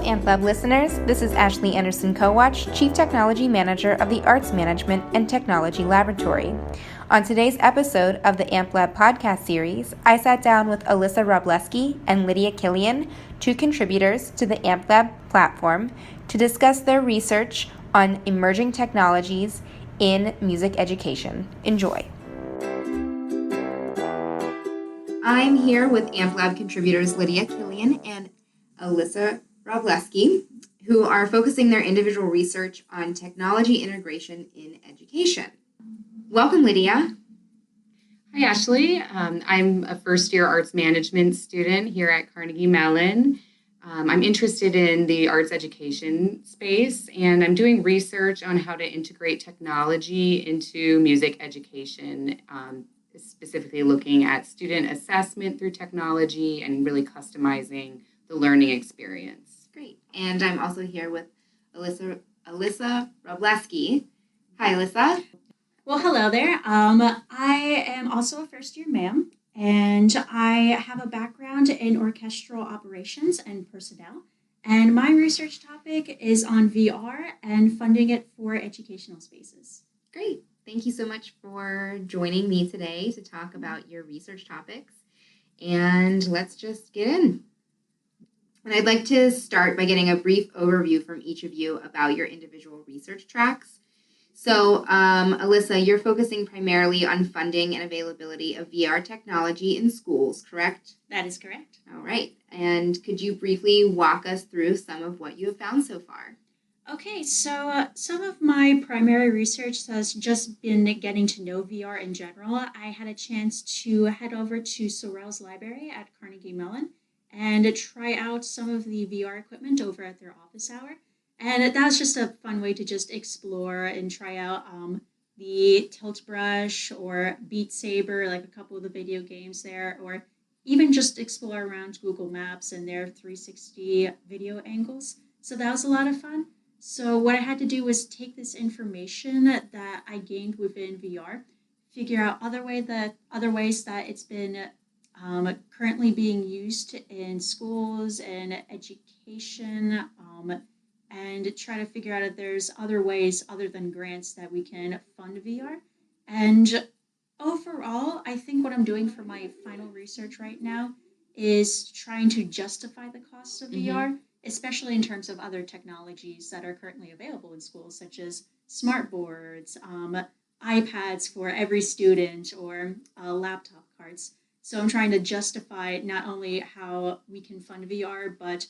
AmpLab listeners. This is Ashley Kowach, Chief Technology Manager of the Arts Management and Technology Laboratory. On today's episode of the AmpLab podcast series, I sat down with Alyssa Wroblewski and Lydia Kilian, two contributors to the AmpLab platform, to discuss their research on emerging technologies in music education. Enjoy. I'm here with AmpLab contributors Lydia Kilian and Alyssa Wroblewski, who are focusing their individual research on technology integration in education. Welcome, Lydia. Hi, Ashley. I'm a first-year arts management student here at Carnegie Mellon. I'm interested in the arts education space, and I'm doing research on how to integrate technology into music education, specifically looking at student assessment through technology and really customizing the learning experience. Great. And I'm also here with Alyssa Wroblewski. Hi, Alyssa. Well, hello there. I am also a first-year ma'am, and I have a background in orchestral operations and personnel. And my research topic is on VR and funding it for educational spaces. Great. Thank you so much for joining me today to talk about your research topics. And let's just get in. And I'd like to start by getting a brief overview from each of you about your individual research tracks. So, Alyssa, you're focusing primarily on funding and availability of VR technology in schools, correct? That is correct. All right. And could you briefly walk us through some of what you have found so far? Okay, so some of my primary research has just been getting to know VR in general. I had a chance to head over to Sorrell's library at Carnegie Mellon and try out some of the VR equipment over at their office hour. And that was just a fun way to just explore and try out the Tilt Brush or Beat Saber, like a couple of the video games there, or even just explore around Google Maps and their 360 video angles. So that was a lot of fun. So what I had to do was take this information that I gained within VR, figure out other ways that it's been currently being used in schools and education, and try to figure out if there's other ways other than grants that we can fund VR. And overall, I think what I'm doing for my final research right now is trying to justify the cost of VR, especially in terms of other technologies that are currently available in schools, such as smart boards, iPads for every student, or laptop cards. So I'm trying to justify not only how we can fund VR, but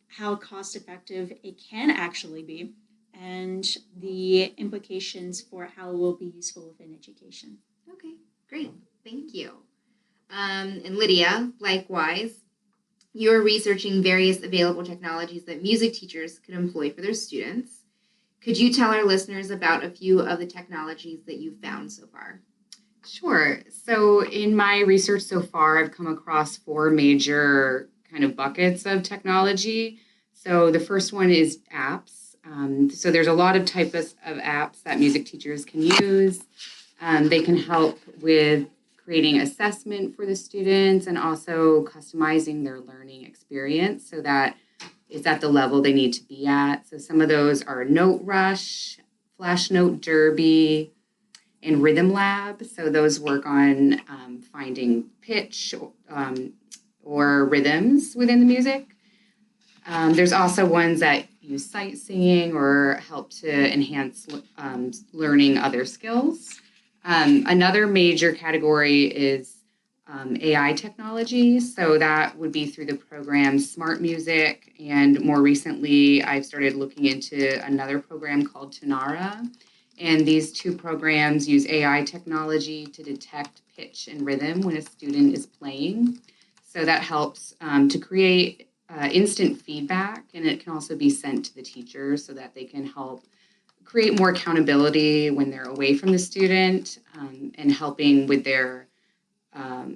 how cost-effective it can actually be, and the implications for how it will be useful within education. Okay, great. Thank you. And Lydia, likewise, you're researching various available technologies that music teachers could employ for their students. Could you tell our listeners about a few of the technologies that you've found so far? Sure. So in my research so far, I've come across four major kind of buckets of technology. So the first one is apps. So there's a lot of types of apps that music teachers can use. They can help with creating assessment for the students and also customizing their learning experience so that it's at the level they need to be at. So some of those are Note Rush, Flash Note Derby, and Rhythm Lab. So those work on finding pitch or rhythms within the music. There's also ones that use sight singing or help to enhance learning other skills. Another major category is AI technology. So that would be through the program Smart Music. And more recently, I've started looking into another program called Tonara. And these two programs use AI technology to detect pitch and rhythm when a student is playing. So that helps to create instant feedback, and it can also be sent to the teacher so that they can help create more accountability when they're away from the student, and helping with their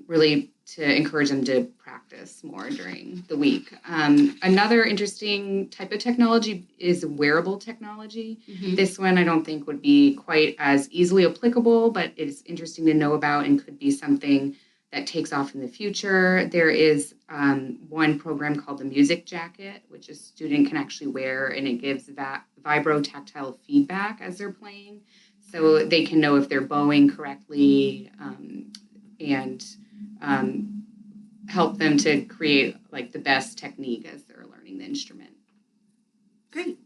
really to encourage them to practice more during the week. Another interesting type of technology is wearable technology. This one I don't think would be quite as easily applicable, but it's interesting to know about and could be something that takes off in the future. There is one program called the Music Jacket, which a student can actually wear, and it gives vibro-tactile feedback as they're playing. So they can know if they're bowing correctly and help them to create like the best technique as they're learning the instrument. Great.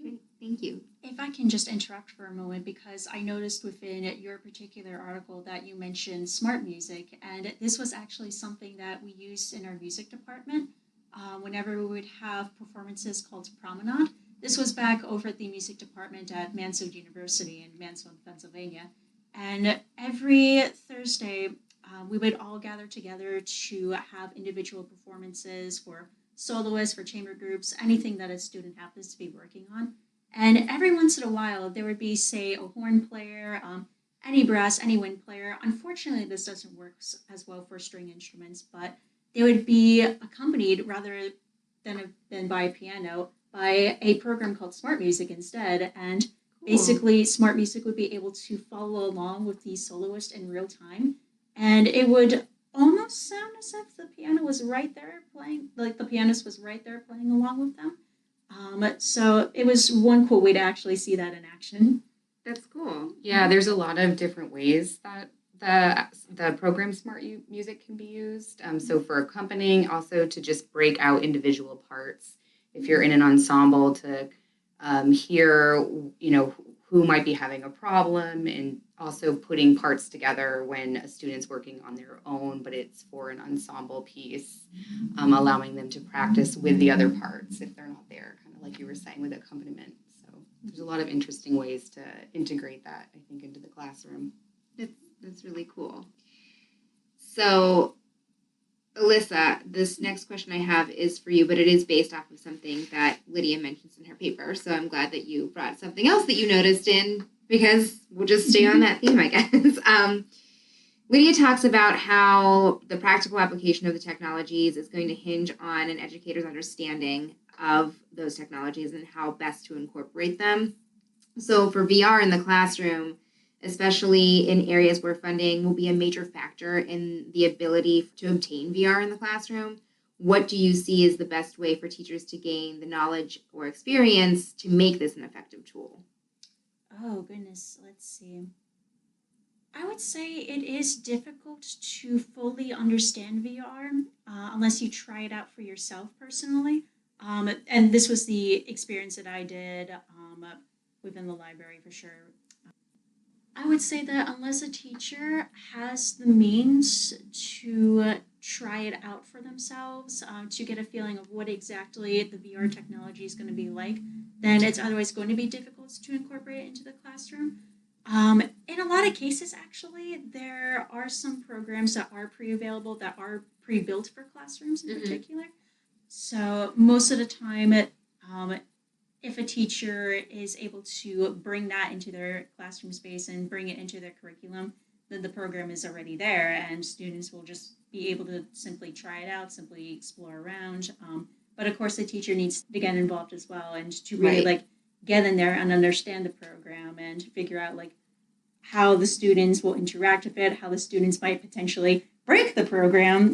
Great. Thank you. If I can just interrupt for a moment, because I noticed within your particular article that you mentioned smart music, and this was actually something that we used in our music department whenever we would have performances called Promenade. This was back over at the music department at Mansfield University in Mansfield, Pennsylvania. And every Thursday, we would all gather together to have individual performances for soloists, for chamber groups, anything that a student happens to be working on. And every once in a while, there would be, say, a horn player, any brass, any wind player. Unfortunately, this doesn't work as well for string instruments, but they would be accompanied rather than by a piano by a program called Smart Music instead. And basically, Smart Music would be able to follow along with the soloist in real time. And it would almost sound as if the piano was right there playing, like the pianist was right there playing along with them. So it was one cool way to actually see that in action. That's cool. Yeah, there's a lot of different ways that the program Smart Music can be used. So for accompanying, also to just break out individual parts. If you're in an ensemble, to hear, who might be having a problem, and also putting parts together when a student's working on their own, but it's for an ensemble piece, allowing them to practice with the other parts if they're not there, kind of like you were saying with accompaniment. So there's a lot of interesting ways to integrate that, I think, into the classroom. That's really cool. So, Alyssa, this next question I have is for you, but it is based off of something that Lydia mentions in her paper. So I'm glad that you brought something else that you noticed in, because we'll just stay on that theme, I guess. Lydia talks about how the practical application of the technologies is going to hinge on an educator's understanding of those technologies and how best to incorporate them. So for VR in the classroom, especially in areas where funding will be a major factor in the ability to obtain VR in the classroom, what do you see as the best way for teachers to gain the knowledge or experience to make this an effective tool? Oh, goodness. Let's see. I would say it is difficult to fully understand VR unless you try it out for yourself personally. And this was the experience that I did within the library for sure. I would say that unless a teacher has the means to try it out for themselves, to get a feeling of what exactly the VR technology is going to be like, then it's otherwise going to be difficult to incorporate it into the classroom. In a lot of cases, actually, there are some programs that are pre-available, that are pre-built for classrooms in particular. So most of the time, if a teacher is able to bring that into their classroom space and bring it into their curriculum, then the program is already there and students will just be able to simply try it out, simply explore around. But of course, the teacher needs to get involved as well and to really get in there and understand the program and figure out how the students will interact with it, how the students might potentially break the program.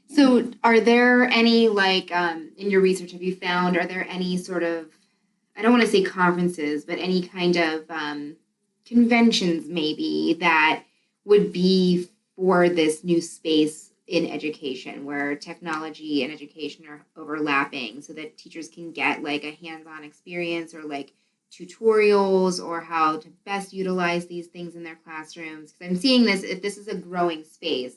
So are there any, in your research, have you found, are there any sort of, I don't want to say conferences, but any kind of conventions maybe that would be for this new space in education where technology and education are overlapping so that teachers can get a hands-on experience or tutorials or how to best utilize these things in their classrooms? Because I'm seeing this, if this is a growing space,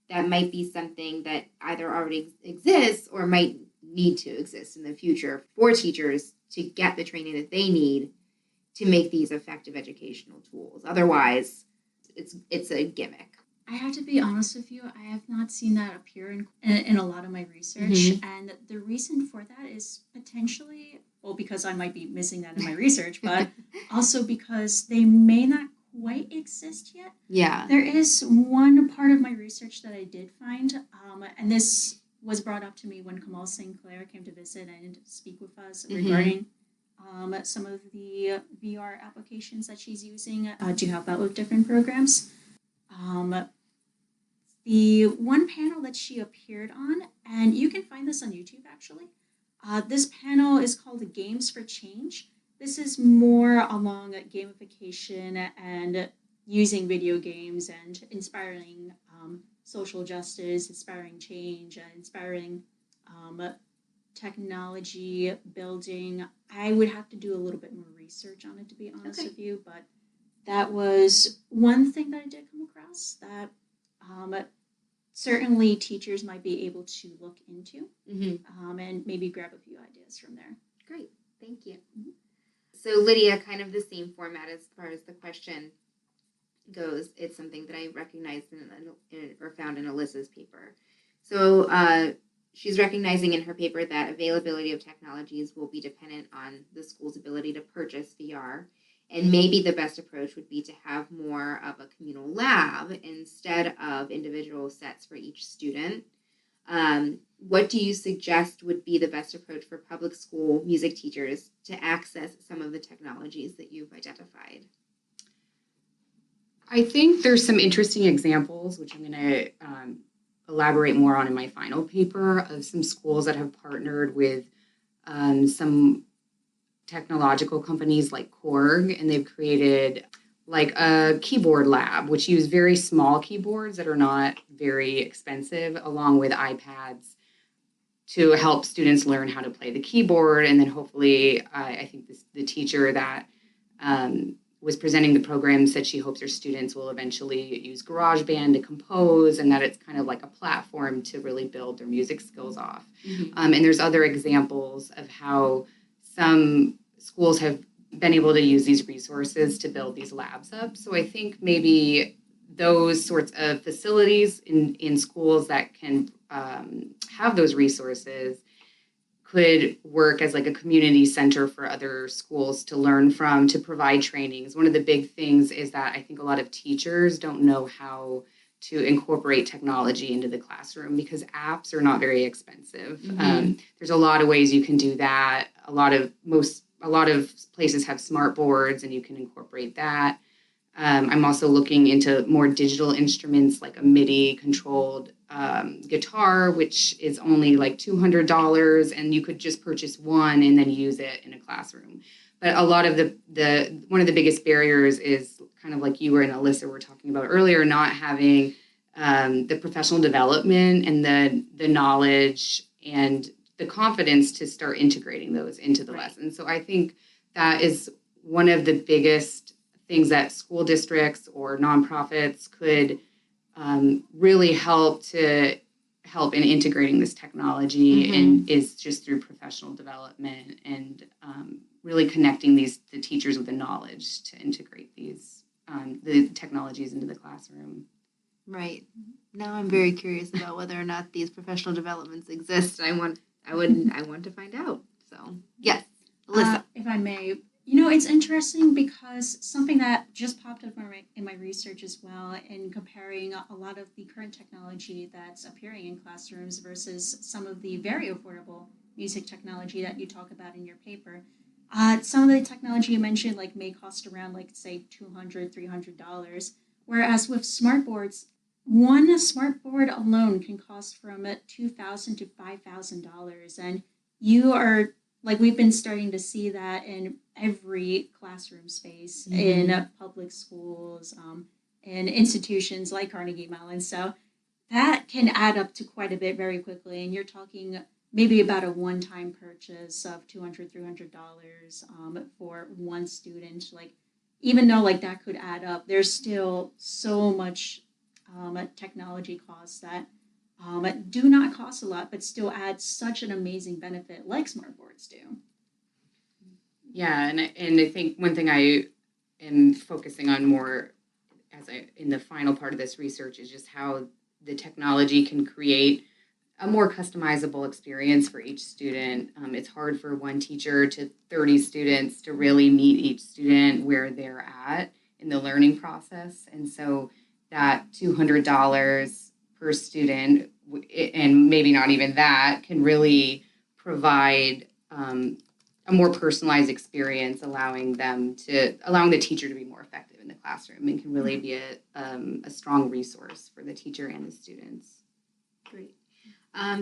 that might be something that either already exists or might need to exist in the future for teachers to get the training that they need to make these effective educational tools. Otherwise, it's a gimmick. I have to be honest with you, I have not seen that appear in a lot of my research. And the reason for that is potentially, because I might be missing that in my research, but also because they may not quite exist yet. Yeah. There is one part of my research that I did find, and this was brought up to me when Kamal Sinclair came to visit and speak with us regarding some of the VR applications that she's using to help out with different programs. the one panel that she appeared on, and you can find this on YouTube actually. This panel is called Games for Change. This is more along gamification and using video games and inspiring social justice, inspiring change, inspiring technology building. I would have to do a little bit more research on it, to be honest with you, but that was one thing that I did come across that certainly teachers might be able to look into and maybe grab a few ideas from there. Great, thank you. So Lydia, kind of the same format as far as the question goes. It's something that I recognized or found in Alyssa's paper. So she's recognizing in her paper that availability of technologies will be dependent on the school's ability to purchase VR. And maybe the best approach would be to have more of a communal lab instead of individual sets for each student. What do you suggest would be the best approach for public school music teachers to access some of the technologies that you've identified? I think there's some interesting examples, which I'm going to elaborate more on in my final paper, of some schools that have partnered with some technological companies like Korg, and they've created like a keyboard lab, which use very small keyboards that are not very expensive, along with iPads to help students learn how to play the keyboard. And then hopefully, I think the teacher that was presenting the program said she hopes her students will eventually use GarageBand to compose, and that it's kind of like a platform to really build their music skills off. And there's other examples of how some schools have been able to use these resources to build these labs up. So I think maybe those sorts of facilities in schools that can have those resources could work as like a community center for other schools to learn from, to provide trainings. One of the big things is that I think a lot of teachers don't know how to incorporate technology into the classroom because apps are not very expensive. There's a lot of ways you can do that. A lot of places have smart boards and you can incorporate that. I'm also looking into more digital instruments like a MIDI controlled guitar, which is only like $200, and you could just purchase one and then use it in a classroom. But a lot of one of the biggest barriers is kind of like you and Alyssa were talking about earlier, not having the professional development and the knowledge and the confidence to start integrating those into the lesson. So I think that is one of the biggest things that school districts or nonprofits could really help in integrating this technology, and is just through professional development and really connecting the teachers with the knowledge to integrate these the technologies into the classroom. Right. Now I'm very curious about whether or not these professional developments exist. I want to find out. So yes, Alyssa. If I may, it's interesting because something that just popped up in my research as well, in comparing a lot of the current technology that's appearing in classrooms versus some of the very affordable music technology that you talk about in your paper. Some of the technology you mentioned may cost around say $200, $300, whereas with smartboards, one smartboard alone can cost from $2,000 to $5,000, and you are we've been starting to see that in every classroom space in public schools, and institutions like Carnegie Mellon. So that can add up to quite a bit very quickly, and you're talking maybe about a one-time purchase of $200, $300 for one student. Even though that could add up, there's still so much technology costs that do not cost a lot, but still add such an amazing benefit like smartboards do. Yeah, and I think one thing I am focusing on more in the final part of this research is just how the technology can create a more customizable experience for each student. It's hard for one teacher to 30 students to really meet each student where they're at in the learning process. And so that $200 per student, and maybe not even that, can really provide a a more personalized experience, allowing the teacher to be more effective in the classroom, and can really be a strong resource for the teacher and the students. Great.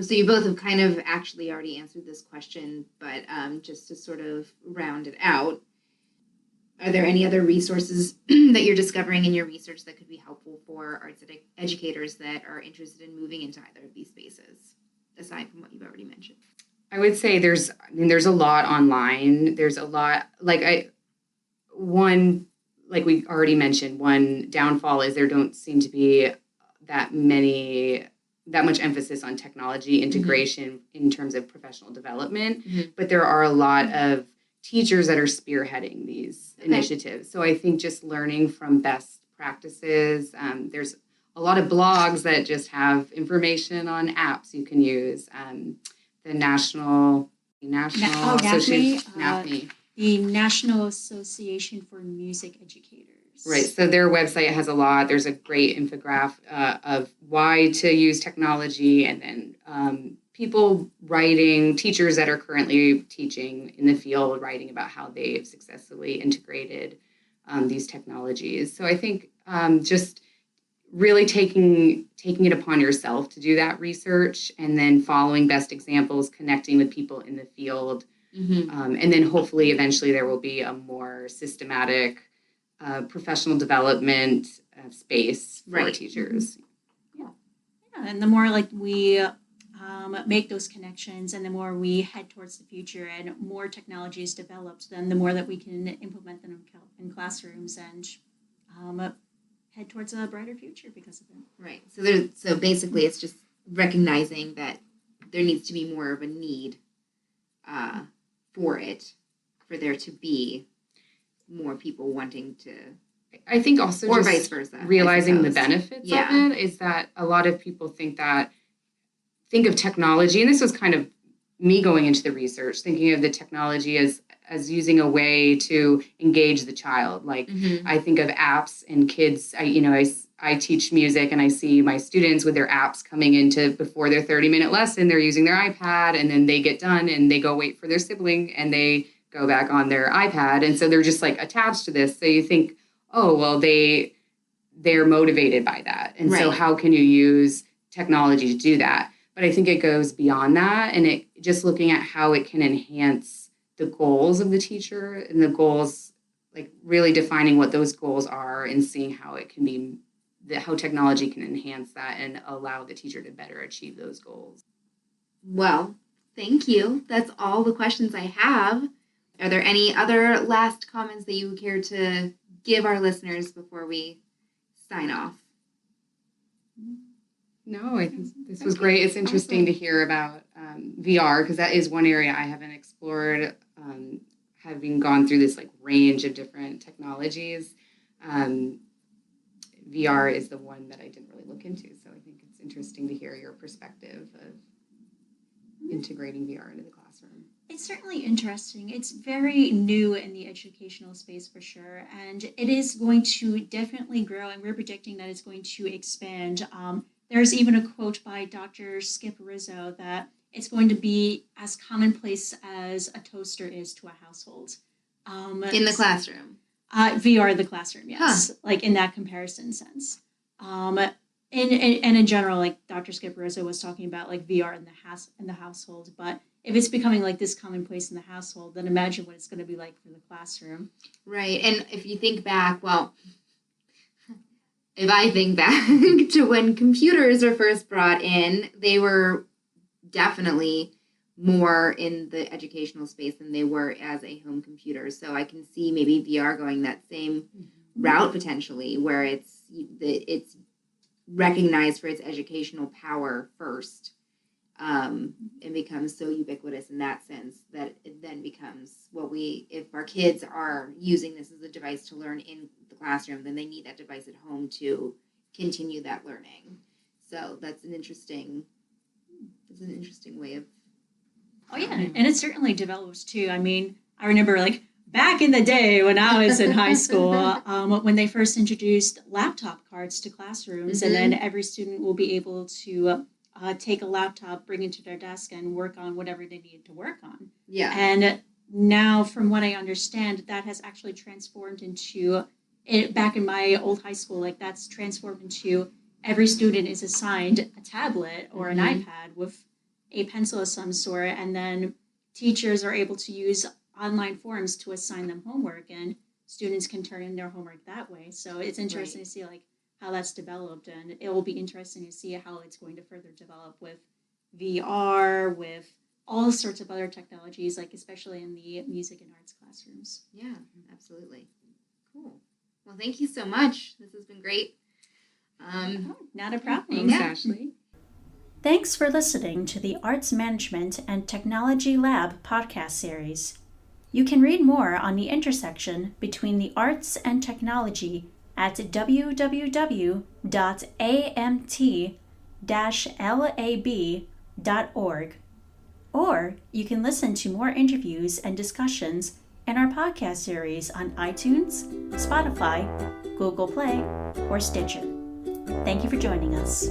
So you both have kind of actually already answered this question, but just to sort of round it out, are there any other resources that you're discovering in your research that could be helpful for arts educators that are interested in moving into either of these spaces, aside from what you've already mentioned? I would say there's a lot online. There's a lot, like we already mentioned, one downfall is there don't seem to be that much emphasis on technology integration in terms of professional development, but there are a lot of teachers that are spearheading these initiatives. So I think just learning from best practices, there's a lot of blogs that just have information on apps you can use. The National Association, NAFME, the National Association for Music Educators. Right. So their website has a lot. There's a great infographic of why to use technology, and then teachers that are currently teaching in the field, writing about how they've successfully integrated these technologies. So I think just really taking it upon yourself to do that research, and then following best examples, connecting with people in the field, and then hopefully eventually there will be a more systematic professional development space for teachers. Yeah, and the more like we make those connections, and the more we head towards the future and more technology is developed, then the more that we can implement them in classrooms and head towards a brighter future because of it. Right. So basically it's just recognizing that there needs to be more of a need for there to be more people wanting to. I think also or just vice versa, realizing the benefits of it is that a lot of people think of technology, and this was kind of me going into the research, thinking of the technology as using a way to engage the child. Like I think of apps and kids. I teach music, and I see my students with their apps coming into before their 30-minute lesson. They're using their iPad, and then they get done and they go wait for their sibling, and they go back on their iPad, and so they're just like attached to this. So you think, oh well, they're motivated by that, and so how can you use technology to do that? But I think it goes beyond that, and it just looking at how it can enhance the goals of the teacher, and the goals, like really defining what those goals are and seeing how it can be, how technology can enhance that and allow the teacher to better achieve those goals. Well, thank you. That's all the questions I have. Are there any other last comments that you would care to give our listeners before we sign off? No, I think this was great. It's interesting to hear about VR, because that is one area I haven't explored, having gone through this like range of different technologies. VR is the one that I didn't really look into, so I think it's interesting to hear your perspective of integrating VR into the classroom. It's certainly interesting. It's very new in the educational space for sure, and it is going to definitely grow, and we're predicting that it's going to expand. There's even a quote by Dr. Skip Rizzo that it's going to be as commonplace as a toaster is to a household. In the classroom? VR in the classroom, yes. Like in that comparison sense. And in general, like Dr. Skip Rizzo was talking about like VR in the household, but if it's becoming like this commonplace in the household, then imagine what it's going to be like for the classroom. Right. And if you think back, if I think back to when computers were first brought in, they were definitely more in the educational space than they were as a home computer. So I can see maybe VR going that same route potentially, where it's recognized for its educational power first. It becomes so ubiquitous in that sense that it then becomes if our kids are using this as a device to learn in the classroom, then they need that device at home to continue that learning. So that's an interesting way of. Oh yeah, and it certainly develops too. I mean, I remember like back in the day when I was in high school, when they first introduced laptop cards to classrooms, and then every student will be able to take a laptop, bring it to their desk, and work on whatever they needed to work on. Yeah. And now, from what I understand, that has actually transformed into it back in my old high school, like that's transformed into every student is assigned a tablet or an iPad with a pencil of some sort, and then teachers are able to use online forums to assign them homework, and students can turn in their homework that way. So it's interesting to see like how that's developed, and it will be interesting to see how it's going to further develop with VR, with all sorts of other technologies, like especially in the music and arts classrooms. Yeah, absolutely. Cool. Well, thank you so much. This has been great. Not a problem. Thanks, Ashley. Thanks for listening to the Arts Management and Technology Lab podcast series. You can read more on the intersection between the arts and technology at www.amt-lab.org. Or you can listen to more interviews and discussions in our podcast series on iTunes, Spotify, Google Play, or Stitcher. Thank you for joining us.